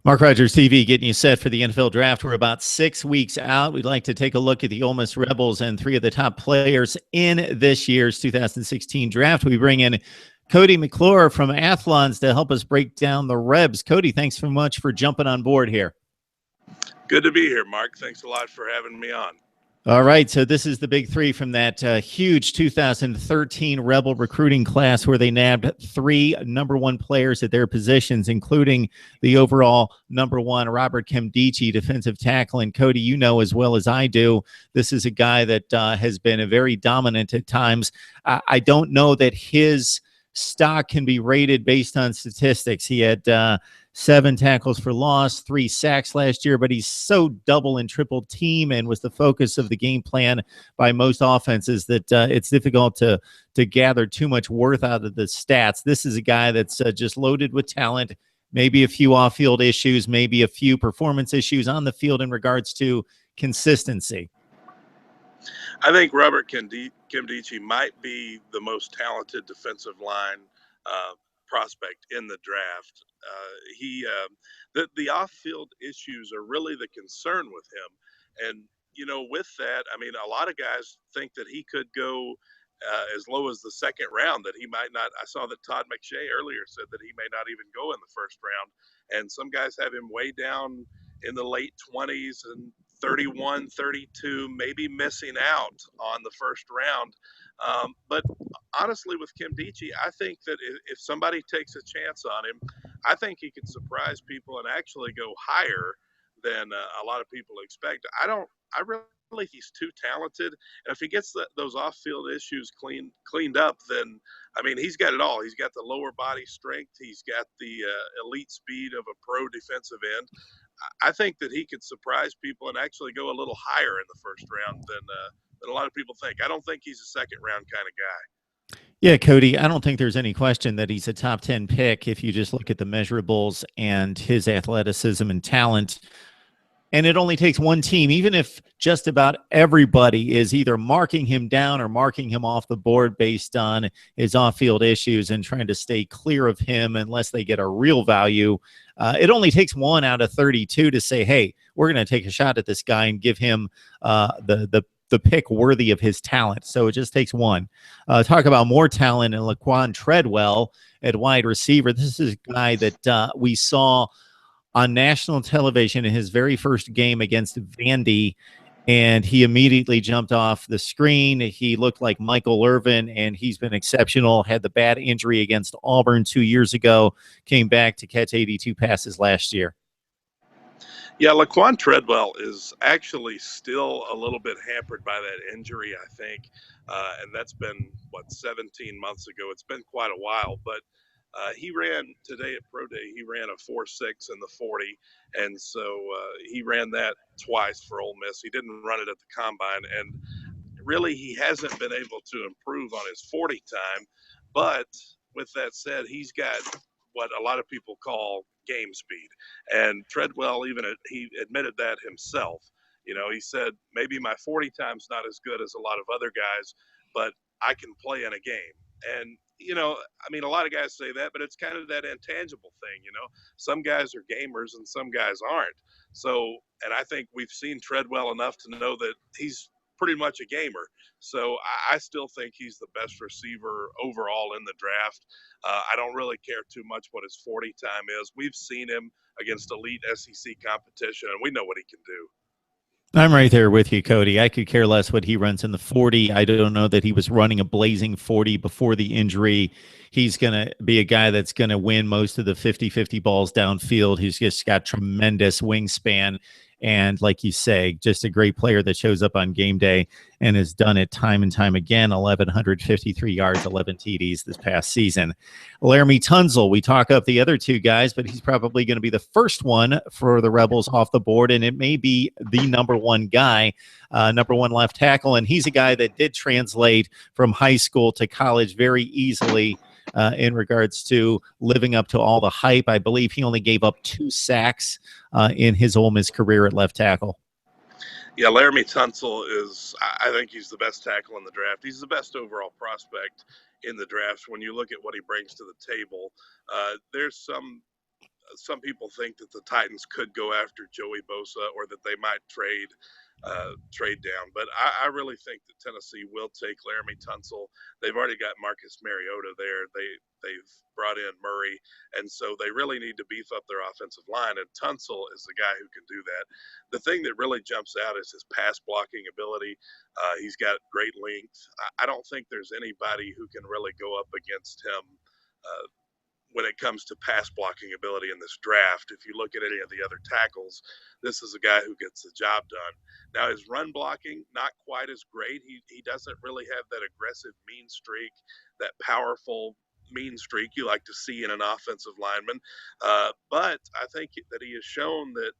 Mark RogersTV getting you set for the NFL draft. We're about 6 weeks out. We'd like to take a look at the Ole Miss Rebels and three of the top players in this year's 2016 draft. We bring in Cody McClure from Athlon to help us break down the Rebs. Cody, thanks so much for jumping on board here. Good to be here, Mark. Thanks a lot for having me on. All right, so this is the big three from that huge 2013 Rebel recruiting class where they nabbed three #1 players at their positions, including the overall #1 Robert Nkemdiche, defensive tackle. And Cody, you know as well as I do, this is a guy that has been a very dominant at times. I don't know that his stock can be rated based on statistics. He had 7 tackles for loss, 3 sacks last year, but he's so double and triple team and was the focus of the game plan by most offenses that it's difficult to gather too much worth out of the stats. This is a guy that's just loaded with talent, maybe a few off-field issues, maybe a few performance issues on the field in regards to consistency. I think Robert Nkemdiche might be the most talented defensive line prospect in the draft. The off-field issues are really the concern with him. And, you know, with that, I mean, a lot of guys think that he could go as low as the second round, that he might not. I saw that Todd McShay earlier said that he may not even go in the first round. And some guys have him way down in the late 20s and 31, 32, maybe missing out on the first round. But honestly, with Nkemdiche, I think that if somebody takes a chance on him, I think he could surprise people and actually go higher than a lot of people expect. I really he's too talented. And if he gets those off-field issues cleaned up, then, I mean, he's got it all. He's got the lower body strength. He's got the elite speed of a pro defensive end. I think that he could surprise people and actually go a little higher in the first round than a lot of people think. I don't think he's a second round kind of guy. Yeah, Cody, I don't think there's any question that he's a top 10 pick if you just look at the measurables and his athleticism and talent. And it only takes one team, even if just about everybody is either marking him down or marking him off the board based on his off-field issues and trying to stay clear of him unless they get a real value. It only takes 1 out of 32 to say, hey, we're going to take a shot at this guy and give him the pick worthy of his talent. So it just takes 1. Talk about more talent in Laquon Treadwell at wide receiver. This is a guy that we saw on national television in his very first game against Vandy, and he immediately jumped off the screen. He looked like Michael Irvin, and he's been exceptional. Had the bad injury against Auburn 2 years ago, came back to catch 82 passes last year. Yeah, Laquon Treadwell is actually still a little bit hampered by that injury, I think. And that's been, 17 months ago. It's been quite a while, but he ran today at Pro Day. He ran a 4.6 in the 40, and so he ran that twice for Ole Miss. He didn't run it at the combine, and really he hasn't been able to improve on his 40 time. But with that said, he's got what a lot of people call game speed, and Treadwell he admitted that himself. You know, he said maybe my 40 time's not as good as a lot of other guys, but I can play in a game. And you know, I mean, a lot of guys say that, but it's kind of that intangible thing, you know. Some guys are gamers and some guys aren't. So, and I think we've seen Treadwell enough to know that he's pretty much a gamer. So I still think he's the best receiver overall in the draft. I don't really care too much what his 40 time is. We've seen him against elite SEC competition, and we know what he can do. I'm right there with you, Cody. I could care less what he runs in the 40. I don't know that he was running a blazing 40 before the injury. He's going to be a guy that's going to win most of the 50-50 balls downfield. He's just got tremendous wingspan. And like you say, just a great player that shows up on game day and has done it time and time again. 1,153 yards, 11 TDs this past season. Laremy Tunsil, we talk up the other two guys, but he's probably going to be the first one for the Rebels off the board, and it may be the #1 guy, #1 left tackle. And he's a guy that did translate from high school to college very easily. In regards to living up to all the hype. I believe he only gave up 2 sacks in his Ole Miss career at left tackle. Yeah, Laremy Tunsil I think he's the best tackle in the draft. He's the best overall prospect in the draft when you look at what he brings to the table. There's some some people think that the Titans could go after Joey Bosa or that they might trade down. But I really think that Tennessee will take Laremy Tunsil. They've already got Marcus Mariota there. They've brought in Murray, and so they really need to beef up their offensive line. And Tunsil is the guy who can do that. The thing that really jumps out is his pass blocking ability. He's got great length. I don't think there's anybody who can really go up against him when it comes to pass blocking ability in this draft. If you look at any of the other tackles, this is a guy who gets the job done. Now, his run blocking, not quite as great. He doesn't really have that aggressive mean streak, that powerful mean streak you like to see in an offensive lineman. But I think that he has shown that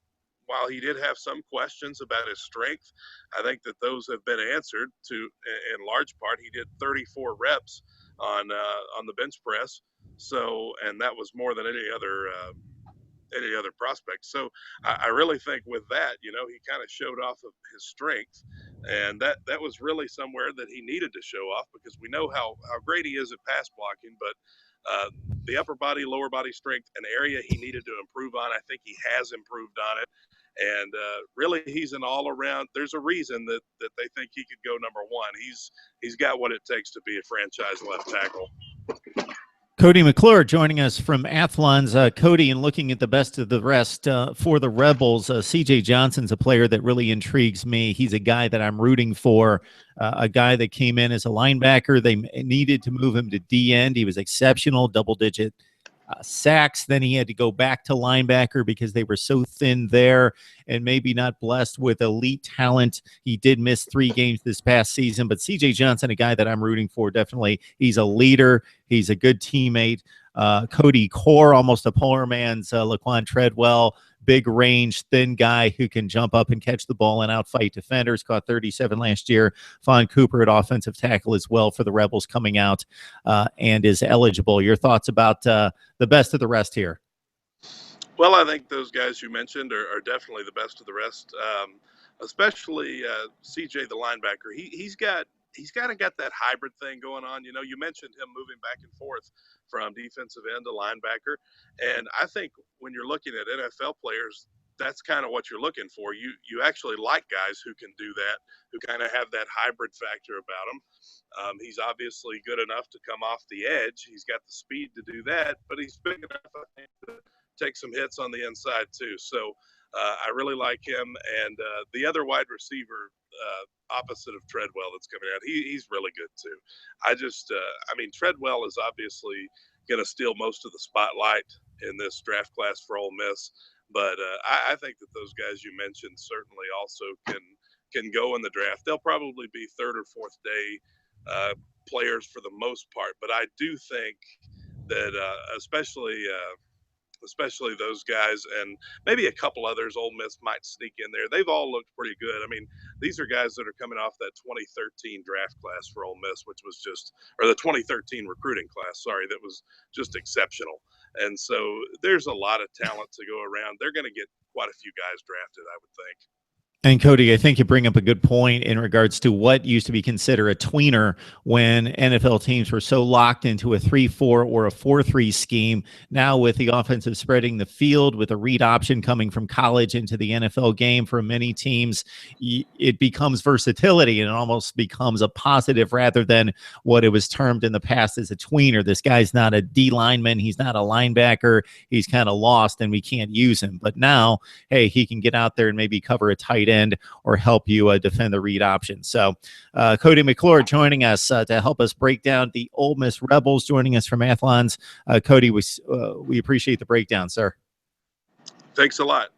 while he did have some questions about his strength, I think that those have been answered in large part. He did 34 reps on the bench press. So, and that was more than any other prospect. So I really think with that, he kind of showed off of his strength, and that was really somewhere that he needed to show off, because we know how great he is at pass blocking, but the upper body, lower body strength, an area he needed to improve on. I think he has improved on it. And really, he's an all-around. There's a reason that they think he could go number one. He's got what it takes to be a franchise left tackle. Cody McClure joining us from Athlon's. Cody, and looking at the best of the rest for the Rebels, C.J. Johnson's a player that really intrigues me. He's a guy that I'm rooting for, a guy that came in as a linebacker. They needed to move him to D-end. He was exceptional, double-digit sacks. Then he had to go back to linebacker because they were so thin there and maybe not blessed with elite talent. He did miss 3 games this past season, but C.J. Johnson, a guy that I'm rooting for, definitely. He's a leader. He's a good teammate. Cody Core, almost a polar man's Laquon Treadwell, big range, thin guy who can jump up and catch the ball and outfight defenders. Caught 37 last year. Fawn Cooper at offensive tackle as well for the Rebels, coming out and is eligible. Your thoughts about the best of the rest here? Well, I think those guys you mentioned are definitely the best of the rest, especially CJ, the linebacker. He's kind of got that hybrid thing going on. You mentioned him moving back and forth from defensive end to linebacker. And I think when you're looking at NFL players, that's kind of what you're looking for. You actually like guys who can do that, who kind of have that hybrid factor about them. He's obviously good enough to come off the edge. He's got the speed to do that, but he's big enough, I think, to take some hits on the inside too. So I really like him. And the other wide receiver opposite of Treadwell that's coming out, he's really good too. I mean, Treadwell is obviously going to steal most of the spotlight in this draft class for Ole Miss. But I think that those guys you mentioned certainly also can go in the draft. They'll probably be 3rd or 4th day players for the most part. But I do think that especially those guys and maybe a couple others Ole Miss might sneak in there. They've all looked pretty good. I mean, these are guys that are coming off that 2013 draft class for Ole Miss, which was or the 2013 recruiting class, sorry, that was just exceptional. And so there's a lot of talent to go around. They're going to get quite a few guys drafted, I would think. And Cody, I think you bring up a good point in regards to what used to be considered a tweener when NFL teams were so locked into a 3-4 or a 4-3 scheme. Now with the offensive spreading the field, with a read option coming from college into the NFL game for many teams, it becomes versatility, and it almost becomes a positive rather than what it was termed in the past as a tweener. This guy's not a D lineman. He's not a linebacker. He's kind of lost and we can't use him. But now, hey, he can get out there and maybe cover a tight end or help you defend the read option. So Cody McClure joining us to help us break down the Ole Miss Rebels, joining us from Athlon's. Cody, we appreciate the breakdown, sir. Thanks a lot.